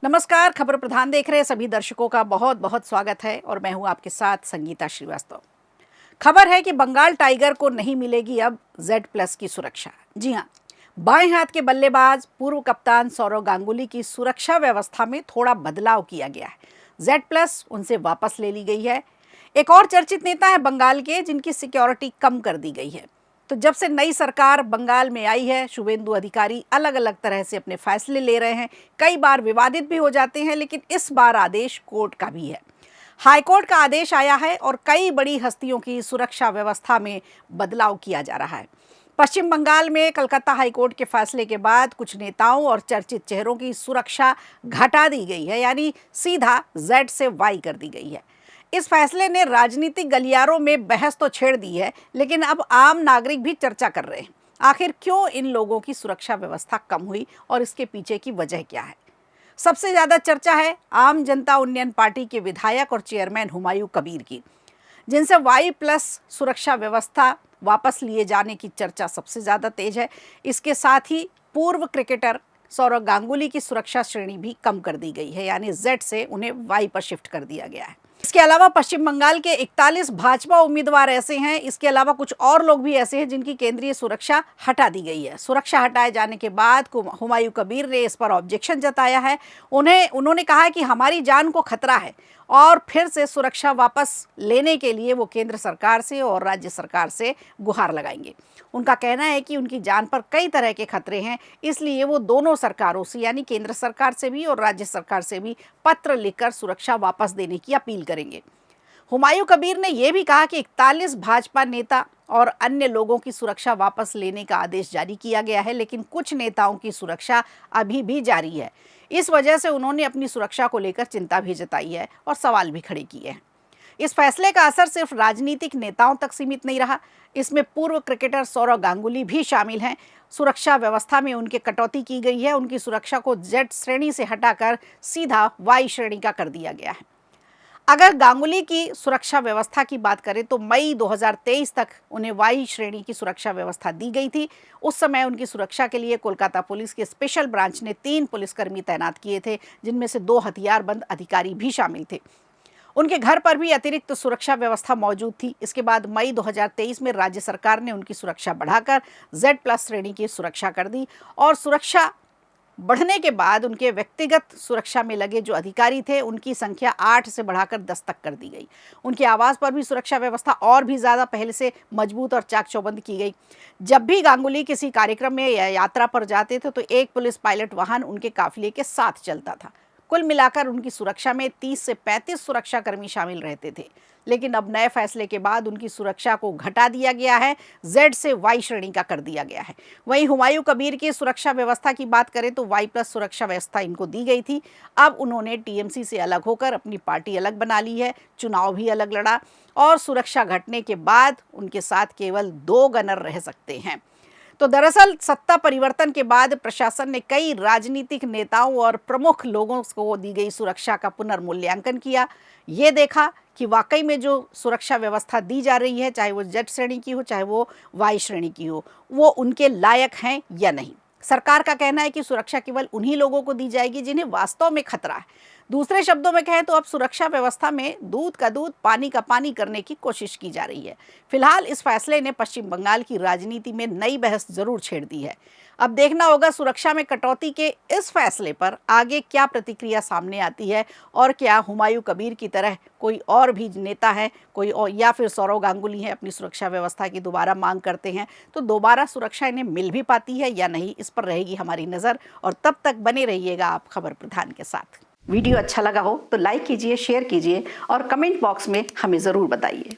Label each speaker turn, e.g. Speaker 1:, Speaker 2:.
Speaker 1: नमस्कार, खबर प्रधान देख रहे सभी दर्शकों का बहुत बहुत स्वागत है और मैं हूं आपके साथ संगीता श्रीवास्तव। खबर है कि बंगाल टाइगर को नहीं मिलेगी अब Z+ की सुरक्षा। जी हां, बाएं हाथ के बल्लेबाज पूर्व कप्तान सौरव गांगुली की सुरक्षा व्यवस्था में थोड़ा बदलाव किया गया है। Z+ उनसे वापस ले ली गई है। एक और चर्चित नेता है बंगाल के जिनकी सिक्योरिटी कम कर दी गई है। तो जब से नई सरकार बंगाल में आई है, शुभेंदु अधिकारी अलग अलग तरह से अपने फैसले ले रहे हैं। कई बार विवादित भी हो जाते हैं, लेकिन इस बार आदेश कोर्ट का भी है। हाईकोर्ट का आदेश आया है और कई बड़ी हस्तियों की सुरक्षा व्यवस्था में बदलाव किया जा रहा है। पश्चिम बंगाल में कलकत्ता हाईकोर्ट के फैसले के बाद कुछ नेताओं और चर्चित चेहरों की सुरक्षा घटा दी गई है, यानी सीधा Z से Y कर दी गई है। इस फैसले ने राजनीतिक गलियारों में बहस तो छेड़ दी है, लेकिन अब आम नागरिक भी चर्चा कर रहे हैं। आखिर क्यों इन लोगों की सुरक्षा व्यवस्था कम हुई और इसके पीछे की वजह क्या है? सबसे ज्यादा चर्चा है आम जनता उन्नयन पार्टी के विधायक और चेयरमैन हुमायूं कबीर की, जिनसे Y+ सुरक्षा व्यवस्था वापस लिए जाने की चर्चा सबसे ज्यादा तेज है। इसके साथ ही पूर्व क्रिकेटर सौरव गांगुली की सुरक्षा श्रेणी भी कम कर दी गई है, यानी Z से उन्हें Y पर शिफ्ट कर दिया गया है। इसके अलावा पश्चिम बंगाल के 41 भाजपा उम्मीदवार ऐसे हैं, इसके अलावा कुछ और लोग भी ऐसे हैं जिनकी केंद्रीय सुरक्षा हटा दी गई है। सुरक्षा हटाए जाने के बाद हुमायूं कबीर ने इस पर ऑब्जेक्शन जताया है। उन्होंने कहा है कि हमारी जान को खतरा है और फिर से सुरक्षा वापस लेने के लिए वो केंद्र सरकार से और राज्य सरकार से गुहार लगाएंगे। उनका कहना है कि उनकी जान पर कई तरह के खतरे हैं, इसलिए वो दोनों सरकारों से, यानी केंद्र सरकार से भी और राज्य सरकार से भी पत्र लिखकर सुरक्षा वापस देने की अपील करेंगे। हुमायूं कबीर ने यह भी कहा कि 41 भाजपा नेता और अन्य लोगों की सुरक्षा वापस लेने का आदेश जारी किया गया है, लेकिन कुछ नेताओं की सुरक्षा अभी भी जारी है। इस वजह से उन्होंने अपनी सुरक्षा को लेकर चिंता भी जताई है और सवाल भी खड़े किए हैं। इस फैसले का असर सिर्फ राजनीतिक नेताओं तक सीमित नहीं रहा, इसमें पूर्व क्रिकेटर सौरव गांगुली भी शामिल हैं। सुरक्षा व्यवस्था में उनके कटौती की गई है। उनकी सुरक्षा को Z श्रेणी से हटाकर सीधा Y श्रेणी का कर दिया गया है। अगर गांगुली की सुरक्षा व्यवस्था की बात करें तो मई 2023 तक उन्हें Y श्रेणी की सुरक्षा व्यवस्था दी गई थी। उस समय उनकी सुरक्षा के लिए कोलकाता पुलिस के स्पेशल ब्रांच ने 3 पुलिसकर्मी तैनात किए थे, जिनमें से 2 हथियारबंद अधिकारी भी शामिल थे। उनके घर पर भी अतिरिक्त सुरक्षा व्यवस्था मौजूद थी। इसके बाद मई 2023 में राज्य सरकार ने उनकी सुरक्षा बढ़ाकर Z+ श्रेणी की सुरक्षा कर दी और सुरक्षा बढ़ने के बाद उनके व्यक्तिगत सुरक्षा में लगे जो अधिकारी थे, उनकी संख्या 8 से बढ़ाकर 10 तक कर दी गई। उनके आवास पर भी सुरक्षा व्यवस्था और भी ज़्यादा पहले से मजबूत और चाक चौबंद की गई। जब भी गांगुली किसी कार्यक्रम में या यात्रा पर जाते थे तो एक पुलिस पायलट वाहन उनके काफिले के साथ चलता था। कुल मिलाकर उनकी सुरक्षा में 30 से 35 सुरक्षाकर्मी शामिल रहते थे, लेकिन अब नए फैसले के बाद उनकी सुरक्षा को घटा दिया गया है, Z से Y श्रेणी का कर दिया गया है। वहीं हुमायूं कबीर की सुरक्षा व्यवस्था की बात करें तो Y+ सुरक्षा व्यवस्था इनको दी गई थी। अब उन्होंने TMC से अलग होकर अपनी पार्टी अलग बना ली है, चुनाव भी अलग लड़ा और सुरक्षा घटने के बाद उनके साथ केवल 2 गनर रह सकते हैं। तो दरअसल सत्ता परिवर्तन के बाद प्रशासन ने कई राजनीतिक नेताओं और प्रमुख लोगों को दी गई सुरक्षा का पुनर्मूल्यांकन किया। ये देखा कि वाकई में जो सुरक्षा व्यवस्था दी जा रही है, चाहे वो Z श्रेणी की हो चाहे वो Y श्रेणी की हो, वो उनके लायक हैं या नहीं। सरकार का कहना है कि सुरक्षा केवल उन्हीं लोगों को दी जाएगी जिन्हें वास्तव में खतरा है। दूसरे शब्दों में कहें तो अब सुरक्षा व्यवस्था में दूध का दूध पानी का पानी करने की कोशिश की जा रही है। फिलहाल इस फैसले ने पश्चिम बंगाल की राजनीति में नई बहस जरूर छेड़ दी है। अब देखना होगा सुरक्षा में कटौती के इस फैसले पर आगे क्या प्रतिक्रिया सामने आती है और क्या हुमायूं कबीर की तरह कोई और भी नेता है, कोई और या फिर सौरव गांगुली है अपनी सुरक्षा व्यवस्था की दोबारा मांग करते हैं, तो दोबारा सुरक्षा इन्हें मिल भी पाती है या नहीं, इस पर रहेगी हमारी नज़र। और तब तक बने रहिएगा आप खबर प्रधान के साथ। वीडियो अच्छा लगा हो तो लाइक कीजिए, शेयर कीजिए और कमेंट बॉक्स में हमें ज़रूर बताइए।